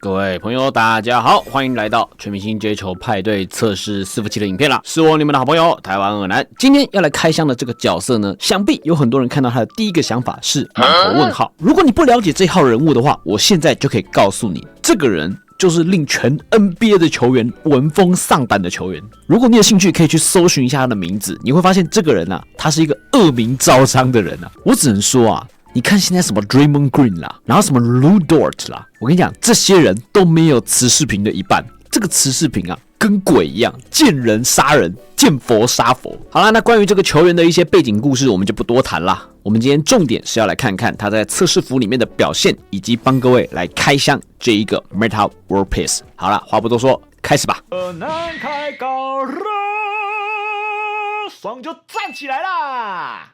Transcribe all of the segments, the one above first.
各位朋友，大家好，歡迎來到全明星街球派對測試伺服器的影片啦！是我你們的好朋友台灣惡男。今天要來開箱的這個角色呢，想必有很多人看到他的第一個想法是滿頭問號。如果你不了解這號人物的話，我現在就可以告訴你，這個人就是令全 NBA 的球員聞風喪膽的球員。如果你有興趣，可以去搜尋一下他的名字，你會發現這個人啊，他是一個惡名昭彰的人啊。我只能說啊，你看現在什麼 Draymond Green 啦，然後什麼 Lu Dort 啦，我跟你講，這些人都沒有慈視頻的一半。這個慈視頻啊，跟鬼一樣，見人殺人，見佛殺佛。好啦，那關於這個球員的一些背景故事，我們就不多談啦。我們今天重點是要來看看他在測試服裡面的表現，以及幫各位來開箱這一個 Metta World Peace。好啦，話不多說，開始吧。難開高了，爽就站起來啦！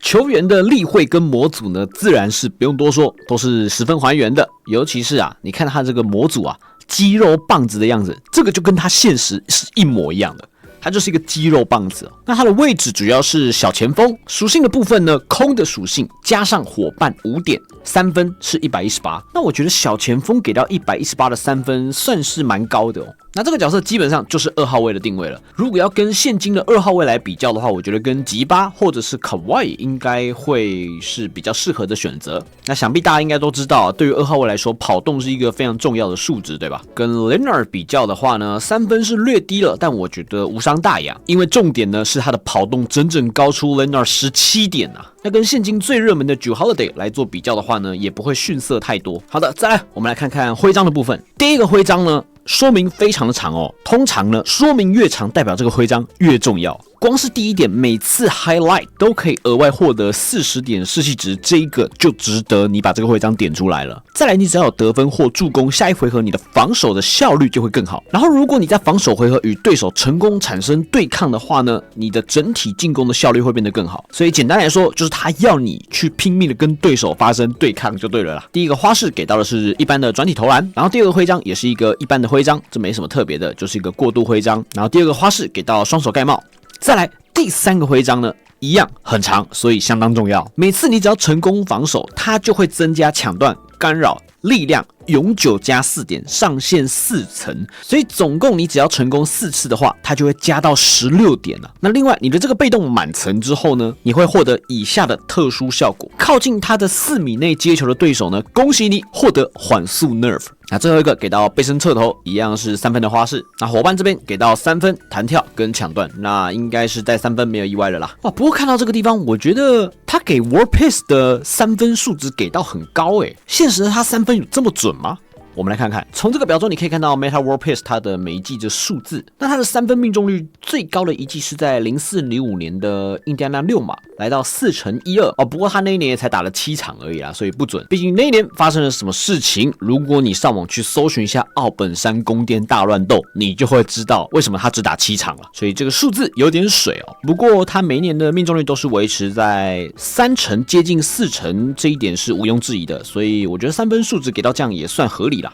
球員的立繪跟模組呢，自然是不用多說，都是十分還原的。尤其是啊，你看他這個模組啊，肌肉棒子的樣子，這個就跟他現實是一模一樣的。它就是一個肌肉棒子。那它的位置主要是小前鋒，屬性的部分呢，空的屬性加上夥伴5點，3分是118。那我覺得小前鋒給到118的3分算是蠻高的哦。那這個角色基本上就是2號位的定位了。如果要跟現今的2號位來比較的話，我覺得跟吉巴或者是卡哇伊應該會是比較適合的選擇。那想必大家應該都知道，對於2號位來說，跑動是一個非常重要的數值，對吧？跟 Leonard 比較的話呢，3分是略低了，但我覺得無傷大雅，因為重點呢是他的跑動整整高出 Leonard 17點啊。那跟现今最熱門的Jrue Holiday來做比較的話呢，也不會遜色太多。好的，再來我們來看看徽章的部分。第一個徽章呢，說明非常的長哦。通常呢，說明越長，代表這個徽章越重要。光是第一點，每次 highlight 都可以額外獲得40點士氣值，這一個就值得你把這個徽章點出來了。再來，你只要有得分或助攻，下一回合你的防守的效率就會更好。然後，如果你在防守回合與對手成功產生對抗的話呢，你的整體進攻的效率會變得更好。所以簡單來說，就是他要你去拼命的跟對手發生對抗就對了啦。第一個花式給到的是一般的轉體投籃，然後第二個徽章也是一個一般的徽章，這沒什麼特別的，就是一個過渡徽章。然後第二個花式給到雙手蓋帽。再來第3個徽章呢，一樣很長，所以相當重要。每次你只要成功防守，它就會增加搶斷、干擾、力量永久加4點，上限4層，所以總共你只要成功4次的話，它就會加到16點了。那另外你的這個被動滿層之後呢，你會獲得以下的特殊效果：靠近他的4米內接球的對手呢，恭喜你獲得緩速 nerf。那最後一個給到背身側投，一樣是3分的花式。那夥伴這邊給到3分彈跳跟搶斷，那應該是帶3分沒有意外了啦。哇，不過看到這個地方，我覺得他給 World Peace 的3分數值給到很高誒，現實的他3分有這麼準嗎？我們來看看，從這個表中你可以看到 Metta World Peace 它的每一季的數字。那它的3分命中率最高的一季是在04-05年的印第安納6馬，來到4/12哦。不過他那一年也才打了7場而已啦，所以不準。畢竟那一年發生了什麼事情，如果你上網去搜尋一下奧本山宮殿大亂鬥，你就會知道為什麼他只打7場了。所以這個數字有點水哦。不過他每一年的命中率都是維持在3成接近4成，這一點是毋庸置疑的。所以我覺得3分數值給到這樣也算合理啦。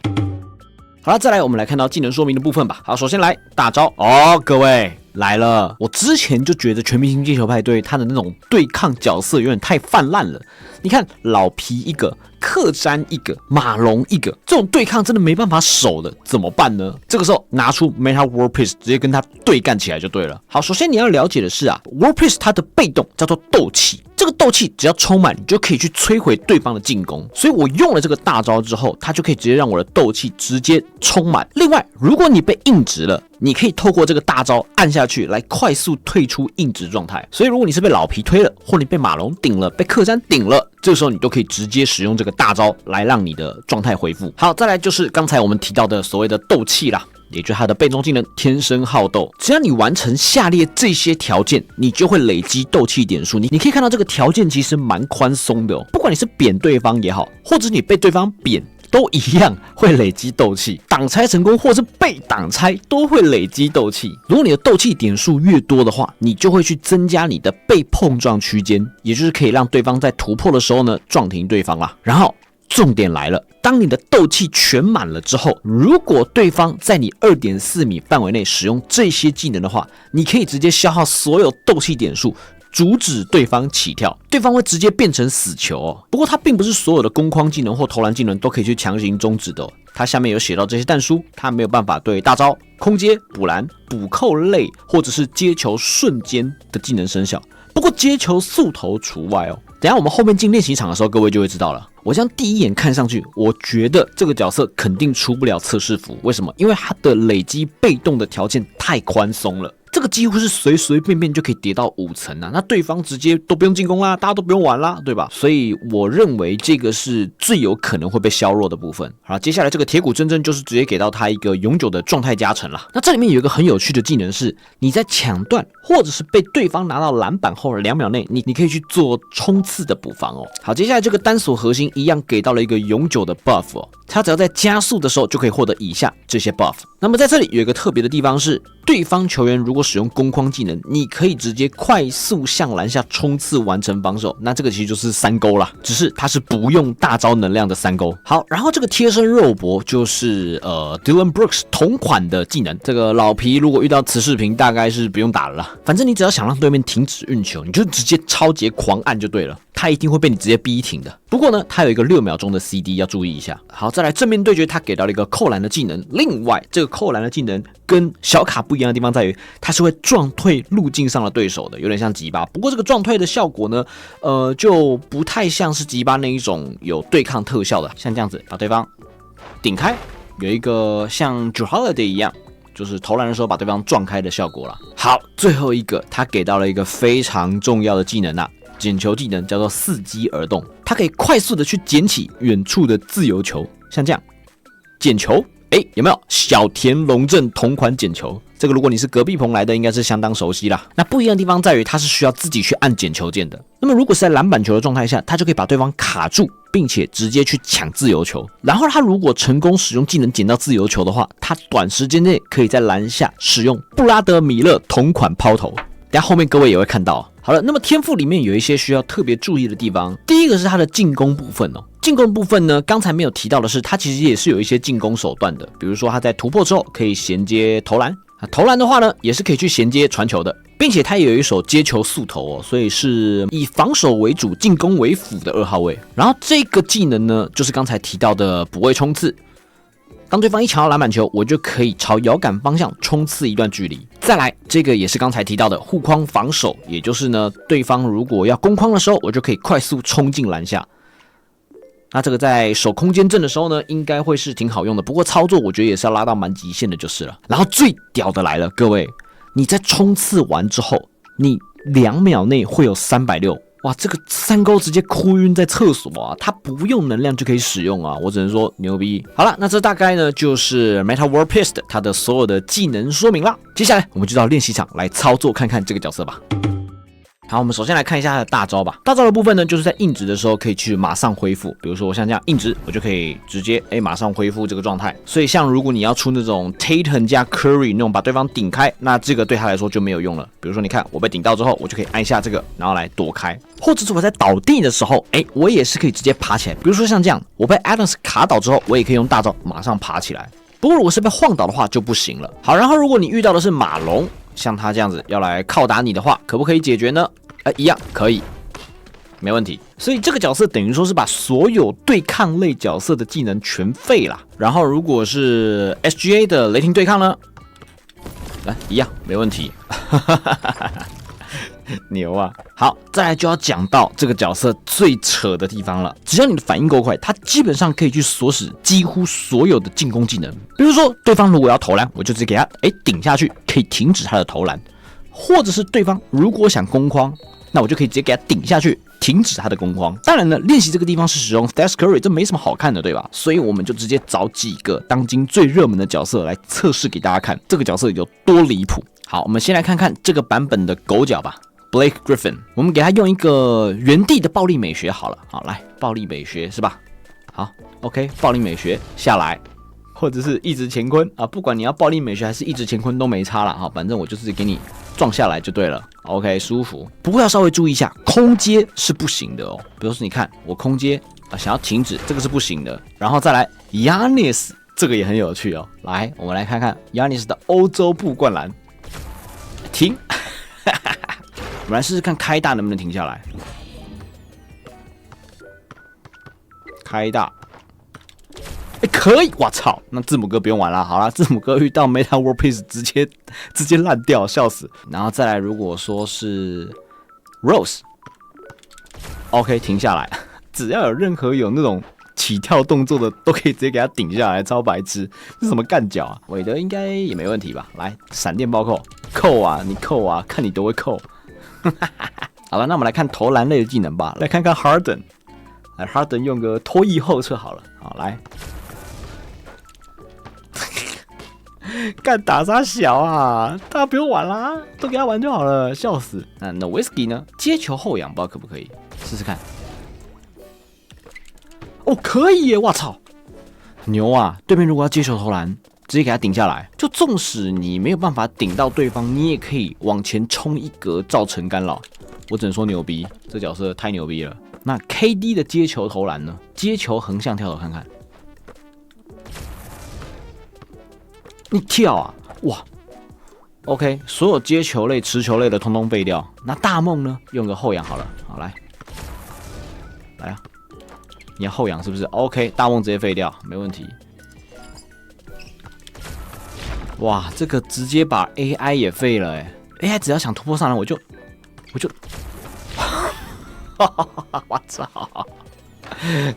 好了，再來我們來看到技能說明的部分吧。好，首先來大招哦，各位來了。我之前就覺得全明星街球派對他的那種对抗角色有點太泛濫了。你看老皮一個，克詹一個，馬龍一個，這種對抗真的沒辦法守的，怎麼辦呢？這個時候拿出 Metta World Peace 直接跟他對幹起來就對了。好，首先你要了解的是啊 ，World Peace 它的被動叫做鬥氣。這個鬥氣只要充滿，你就可以去摧毀對方的進攻。所以我用了這個大招之後，它就可以直接讓我的鬥氣直接充滿。另外，如果你被硬直了，你可以透過这個大招按下去來快速退出硬直狀態。所以如果你是被老皮推了，或你被馬龍頂了，被克詹頂了，這個時候你都可以直接使用這個大招來讓你的狀態恢復。好，再來就是剛才我們提到的所謂的鬥氣啦。也就是它的被動技能天生好鬥，只要你完成下列這些條件，你就會累積鬥氣點數。你可以看到這個條件其實蠻寬鬆的哦，不管你是扁對方也好，或者你被對方扁，都一樣會累積鬥氣。擋拆成功或是被擋拆都會累積鬥氣。如果你的鬥氣點數越多的話，你就會去增加你的被碰撞區間，也就是可以讓對方在突破的時候呢撞停對方啦。然後重點來了，當你的鬥氣全滿了之後，如果對方在你 2.4 米範圍內使用這些技能的話，你可以直接消耗所有鬥氣點數，阻止對方起跳，對方會直接變成死球哦。不過它並不是所有的攻框技能或投籃技能都可以去強行終止的哦。它下面有寫到這些但書，它沒有辦法對大招、空接、補籃、補扣類或者是接球瞬間的技能生效。不過接球速投除外哦。等一下我們後面進練習場的時候，各位就會知道了。我這樣第一眼看上去，我覺得這個角色肯定出不了測試服。為什麼？因為它的累積被動的條件太寬鬆了。這個幾乎是隨隨便便就可以疊到5層啊，那對方直接都不用進攻啦，大家都不用玩啦，對吧？所以我認為這個是最有可能會被削弱的部分。好，接下來這個鐵骨錚錚就是直接給到他一個永久的狀態加成啦。那這裡面有一個很有趣的技能是，你在搶斷或者是被對方拿到籃板後2秒內，你可以去做衝刺的補防哦。好，接下來這個單鎖核心一樣給到了一個永久的 buff 哦，他只要在加速的時候就可以獲得以下這些 buff。那麼在這裡有一個特別的地方是，對方球員如果使用攻框技能，你可以直接快速向籃下衝刺完成防守，那這個其實就是3勾啦，只是它是不用大招能量的3勾。好，然後這個貼身肉搏就是Dillon Brooks 同款的技能，這個老皮如果遇到此視頻大概是不用打了啦，反正你只要想讓對面停止運球，你就直接超節狂按就对了，他一定會被你直接逼停的。不過呢，他有一個6秒鐘的 CD 要注意一下。好，再來正面對決，他給到了一個扣籃的技能。另外，這個扣籃的技能跟小卡不一樣的地方在於，它是會撞退路徑上的對手的，有點像吉巴。不過這個撞退的效果呢，就不太像是吉巴那一種有對抗特效的，像這樣子把對方頂開，有一個像 Jrue Holiday 一樣，就是投籃的時候把對方撞開的效果啦。好，最後一個，他給到了一個非常重要的技能啊。撿球技能叫做伺機而動，它可以快速的去撿起遠處的自由球，像這樣撿球，有沒有小田龍正同款撿球？這個如果你是隔壁棚來的，應該是相當熟悉啦。那不一樣的地方在於，它是需要自己去按撿球鍵的。那麼如果是在籃板球的狀態下，它就可以把對方卡住，並且直接去搶自由球。然後他如果成功使用技能撿到自由球的話，他短時間內可以在籃下使用布拉德米勒同款拋投。等下後面各位也會看到。好了，那麼天賦裡面有一些需要特別注意的地方。第一個是它的進攻部分哦。進攻部分呢，剛才沒有提到的是，它其實也是有一些進攻手段的。比如說，它在突破之後可以銜接投籃，投籃的話呢，也是可以去銜接傳球的，並且它也有一手接球速投哦，所以是以防守為主、進攻為輔的2號位。然後這個技能呢，就是剛才提到的補位衝刺。當對方一搶到籃板球，我就可以朝搖桿方向衝刺一段距離。再來，這個也是剛才提到的護框防守，也就是呢，對方如果要攻框的時候，我就可以快速衝進籃下。那這個在守空間陣的時候呢，應該會是挺好用的。不過操作我覺得也是要拉到蠻極限的，就是了。然後最屌的來了，各位，你在衝刺完之後，你2秒內會有360。哇，這個3勾直接哭暈在廁所啊！它不用能量就可以使用啊，我只能說牛逼。好了，那這大概呢就是 Meta War Pist 它的所有的技能說明啦。接下來我們就到練習場來操作看看這個角色吧。好，我們首先來看一下它的大招吧。大招的部分呢，就是在硬直的時候可以去馬上恢復。比如說我像這樣硬直，我就可以直接馬上恢復這個狀態。所以像如果你要出那種 Tatum 加 Curry 那種把對方頂開，那這個對他來說就沒有用了。比如說你看我被頂到之後，我就可以按下這個，然後來躲開。或者是我在倒地的時候，我也是可以直接爬起來。比如說像這樣，我被 Adams 卡倒之後，我也可以用大招馬上爬起來。不過如果是被晃倒的話就不行了。好，然後如果你遇到的是馬龍，像他这樣子要來靠打你的話，可不可以解決呢？一樣可以，沒問題。所以這個角色等於說是把所有對抗類角色的技能全廢了。然後如果是 SGA 的雷霆對抗呢，一樣沒問題。牛啊！好，再來就要講到這個角色最扯的地方了。只要你的反應夠快，它基本上可以去鎖死幾乎所有的進攻技能。比如說，對方如果要投籃，我就直接給他頂下去，可以停止他的投籃；或者是對方如果想攻框，那我就可以直接給他頂下去，停止他的攻框。當然呢，練習這個地方是使用 Steph Curry， 這沒什麼好看的，對吧？所以我們就直接找幾個當今最熱門的角色來測試給大家看，這個角色有多離譜。好，我們先來看看這個版本的狗腳吧。Blake Griffin， 我們給他用一個原地的暴力美學好了。好，來暴力美學是吧？好 ，OK， 暴力美學下來，或者是一直乾坤啊，不管你要暴力美學還是一直乾坤都沒差了哈，反正我就是給你撞下來就對了。OK， 舒服。不過要稍微注意一下，空接是不行的哦。比如說你看我空接想要停止，这個是不行的。然後再來 Giannis， 這個也很有趣哦。來，我們來看看 Giannis 的歐洲步灌籃，停。我們來試試看開大能不能停下來。靠可以，我操！那字母哥不用玩了，好啦，字母哥遇到 Meta World Peace 直接爛掉，笑死。然後再來，如果說是 Rose，OK， 停下來，只要有任何有那種起跳動作的，都可以直接給他頂下來，超白痴，這是什麼幹腳啊？韋德應該也沒問題吧？來，閃電暴扣，扣啊，你扣啊，看你多會扣。好了，那我們來看投籃類的技能吧，來看看 Harden。來 ，Harden 用個拖曳後撤好了，好來，幹打啥小啊？大家不用玩啦，都給他玩就好了，笑死。那 Nowitzki 呢？接球後仰，不知道可不可以試試看？哦，可以耶！我操，牛啊！對面如果要接球投籃，直接給他頂下來，就縱使你沒有辦法頂到對方，你也可以往前衝一格，造成干擾。我只能說牛逼，這角色太牛逼了。那 KD 的接球投籃呢？接球橫向跳投看看，你跳啊！哇 ，OK， 所有接球類、持球類的通通廢掉。那大夢呢？用個後仰好了，好來啊！你要後仰是不是 ？OK， 大夢直接廢掉，沒問題。哇，這個直接把 AI 也廢了哎 ！AI 只要想突破上來，我就。我操！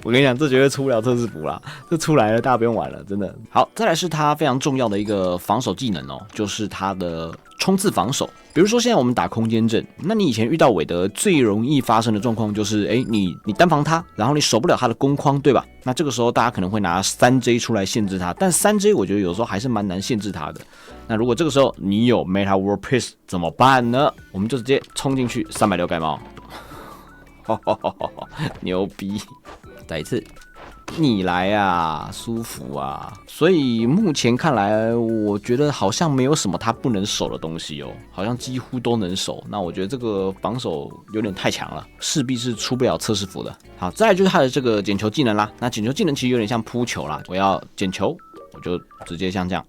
我跟你講，這絕對出不了測試服啦，這出來了，大家不用玩了，真的。好，再來是他非常重要的一個防守技能哦，就是他的衝刺防守。比如說现在我們打空間陣，那你以前遇到韋德最容易發生的狀況就是，你單防他，然後你守不了他的攻框，對吧？那這個時候大家可能會拿 3J 出來限制他，但 3J 我覺得有時候還是蠻難限制他的。那如果這個時候你有 Meta World Peace 怎麼辦呢？我們就直接衝進去360蓋帽。牛逼！再一次，你來啊，舒服啊！所以目前看來，我覺得好像沒有什麼他不能守的東西哦，好像幾乎都能守。那我覺得這個防守有點太強了，勢必是出不了測試服的。好，再來就是他的這個撿球技能啦。那撿球技能其實有點像撲球啦，我要撿球，我就直接像這樣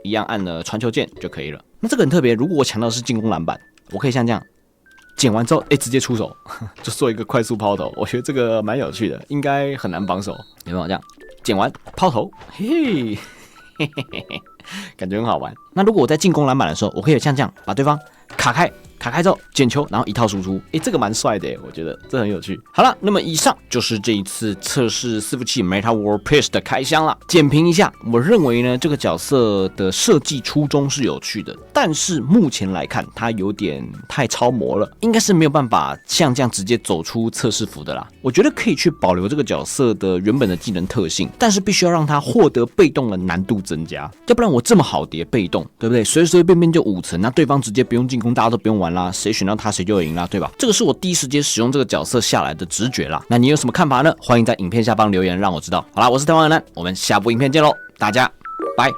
一樣按了傳球鍵就可以了。那這個很特別，如果我搶到的是進攻籃板，我可以像這樣。撿完之後，直接出手，就做一個快速拋投，我覺得這個蠻有趣的，應該很難防守。有沒有這樣？撿完拋投，嘿嘿，嘿嘿嘿嘿，感覺很好玩。那如果我在進攻籃板的時候，我可以像這樣把對方卡開之後撿球，然後一套輸出，這個蠻帥的，我覺得這很有趣。好了，那麼以上就是這一次測試伺服器 Meta World Peace 的開箱了。簡評一下，我認為呢，這個角色的設計初衷是有趣的，但是目前來看，它有點太超模了，應該是沒有辦法像這樣直接走出測試服的啦。我覺得可以去保留這個角色的原本的技能特性，但是必須要讓它獲得被動的難度增加，要不然我這麼好疊被動，對不對？隨隨便便就5層，那對方直接不用進攻，大家都不用玩啦，誰選到他誰就贏啦，對吧？這個是我第一時間使用這個角色下來的直覺啦。那你有什麼看法呢？歡迎在影片下方留言讓我知道。好啦，我是台灣人，我們下部影片見嘍，大家拜。